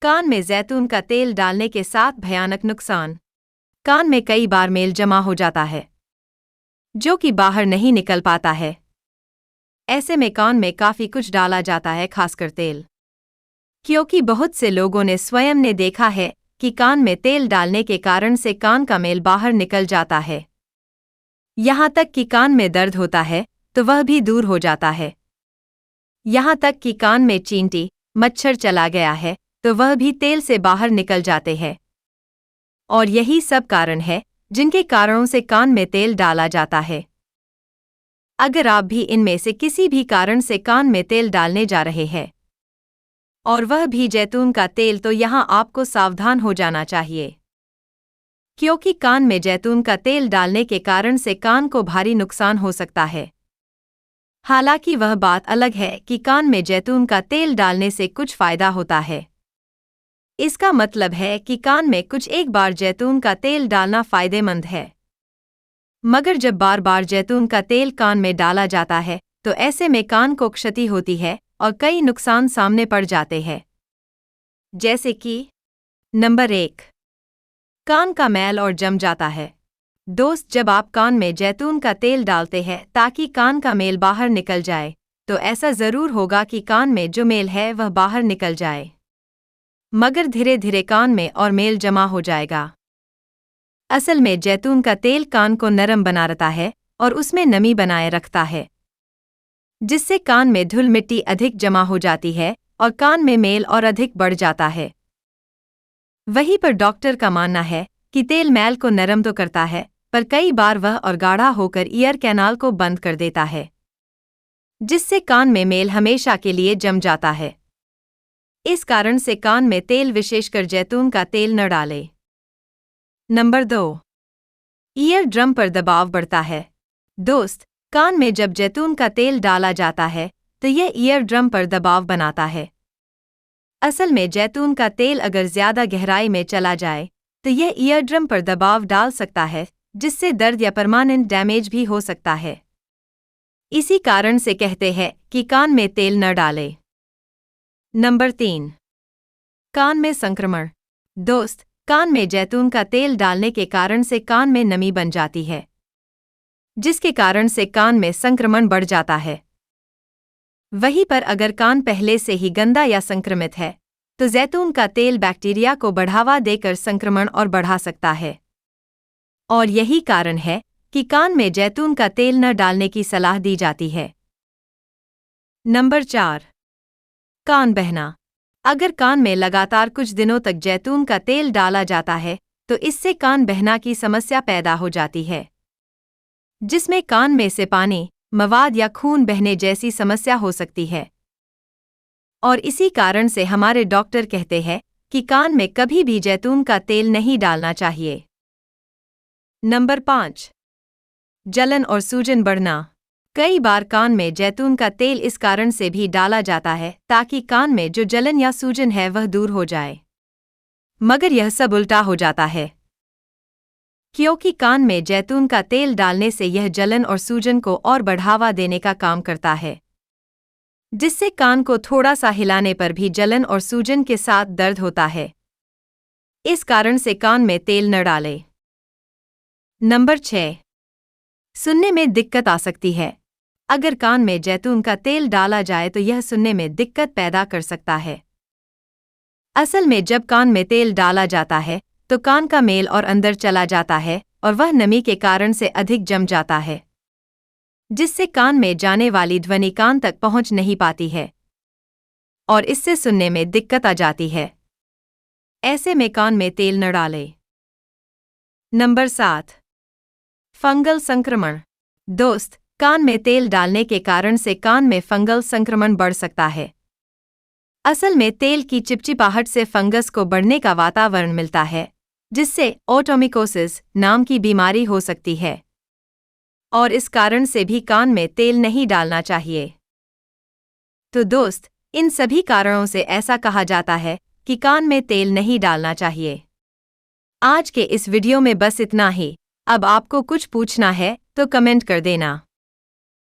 कान में जैतून का तेल डालने के 7 भयानक नुकसान। कान में कई बार मेल जमा हो जाता है, जो कि बाहर नहीं निकल पाता है। ऐसे में कान में काफी कुछ डाला जाता है, खासकर तेल। क्योंकि बहुत से लोगों ने स्वयं ने देखा है कि कान में तेल डालने के कारण से कान का मेल बाहर निकल जाता है। यहाँ तक कि कान में दर्द होता है तो वह भी दूर हो जाता है। यहाँ तक कि कान में चींटी, मच्छर चला गया है तो वह भी तेल से बाहर निकल जाते हैं। और यही सब कारण है जिनके कारणों से कान में तेल डाला जाता है। अगर आप भी इनमें से किसी भी कारण से कान में तेल डालने जा रहे हैं, और वह भी जैतून का तेल, तो यहाँ आपको सावधान हो जाना चाहिए। क्योंकि कान में जैतून का तेल डालने के कारण से कान को भारी नुकसान हो सकता है। हालांकि वह बात अलग है कि कान में जैतून का तेल डालने से कुछ फायदा होता है। इसका मतलब है कि कान में कुछ एक बार जैतून का तेल डालना फायदेमंद है। मगर जब बार बार जैतून का तेल कान में डाला जाता है तो ऐसे में कान को क्षति होती है और कई नुकसान सामने पड़ जाते हैं। जैसे कि नंबर 1, कान का मैल और जम जाता है। दोस्त, जब आप कान में जैतून का तेल डालते हैं ताकि कान का मेल बाहर निकल जाए, तो ऐसा जरूर होगा कि कान में जो मेल है वह बाहर निकल जाए, मगर धीरे धीरे कान में और मेल जमा हो जाएगा। असल में जैतून का तेल कान को नरम बनाता है और उसमें नमी बनाए रखता है, जिससे कान में धूल मिट्टी अधिक जमा हो जाती है और कान में मेल और अधिक बढ़ जाता है। वहीं पर डॉक्टर का मानना है कि तेल मैल को नरम तो करता है, पर कई बार वह और गाढ़ा होकर ईयर कैनाल को बंद कर देता है, जिससे कान में मेल हमेशा के लिए जम जाता है। इस कारण से कान में तेल, विशेषकर जैतून का तेल, न डालें। नंबर 2, ईयर ड्रम पर दबाव बढ़ता है। दोस्त, कान में जब जैतून का तेल डाला जाता है तो यह ईयर ड्रम पर दबाव बनाता है। असल में जैतून का तेल अगर ज्यादा गहराई में चला जाए तो यह ईयर ड्रम पर दबाव डाल सकता है, जिससे दर्द या परमानेंट डैमेज भी हो सकता है। इसी कारण से कहते हैं कि कान में तेल न डालें। नंबर 3, कान में संक्रमण। दोस्त, कान में जैतून का तेल डालने के कारण से कान में नमी बन जाती है, जिसके कारण से कान में संक्रमण बढ़ जाता है। वहीं पर अगर कान पहले से ही गंदा या संक्रमित है तो जैतून का तेल बैक्टीरिया को बढ़ावा देकर संक्रमण और बढ़ा सकता है। और यही कारण है कि कान में जैतून का तेल न डालने की सलाह दी जाती है। नंबर 4, कान बहना। अगर कान में लगातार कुछ दिनों तक जैतून का तेल डाला जाता है तो इससे कान बहना की समस्या पैदा हो जाती है, जिसमें कान में से पानी, मवाद या खून बहने जैसी समस्या हो सकती है। और इसी कारण से हमारे डॉक्टर कहते हैं कि कान में कभी भी जैतून का तेल नहीं डालना चाहिए। नंबर 5, जलन और सूजन बढ़ना। कई बार कान में जैतून का तेल इस कारण से भी डाला जाता है ताकि कान में जो जलन या सूजन है वह दूर हो जाए, मगर यह सब उल्टा हो जाता है। क्योंकि कान में जैतून का तेल डालने से यह जलन और सूजन को और बढ़ावा देने का काम करता है, जिससे कान को थोड़ा सा हिलाने पर भी जलन और सूजन के साथ दर्द होता है। इस कारण से कान में तेल न डालें। नंबर 6, सुनने में दिक्कत आ सकती है। अगर कान में जैतून का तेल डाला जाए तो यह सुनने में दिक्कत पैदा कर सकता है। असल में जब कान में तेल डाला जाता है तो कान का मेल और अंदर चला जाता है और वह नमी के कारण से अधिक जम जाता है, जिससे कान में जाने वाली ध्वनि कान तक पहुंच नहीं पाती है और इससे सुनने में दिक्कत आ जाती है। ऐसे में कान में तेल न डालें। नंबर 7, फंगल संक्रमण। दोस्त, कान में तेल डालने के कारण से कान में फंगल संक्रमण बढ़ सकता है। असल में तेल की चिपचिपाहट से फंगस को बढ़ने का वातावरण मिलता है, जिससे ओटोमिकोसिस नाम की बीमारी हो सकती है, और इस कारण से भी कान में तेल नहीं डालना चाहिए। तो दोस्त, इन सभी कारणों से ऐसा कहा जाता है कि कान में तेल नहीं डालना चाहिए। आज के इस वीडियो में बस इतना ही। अब आपको कुछ पूछना है तो कमेंट कर देना।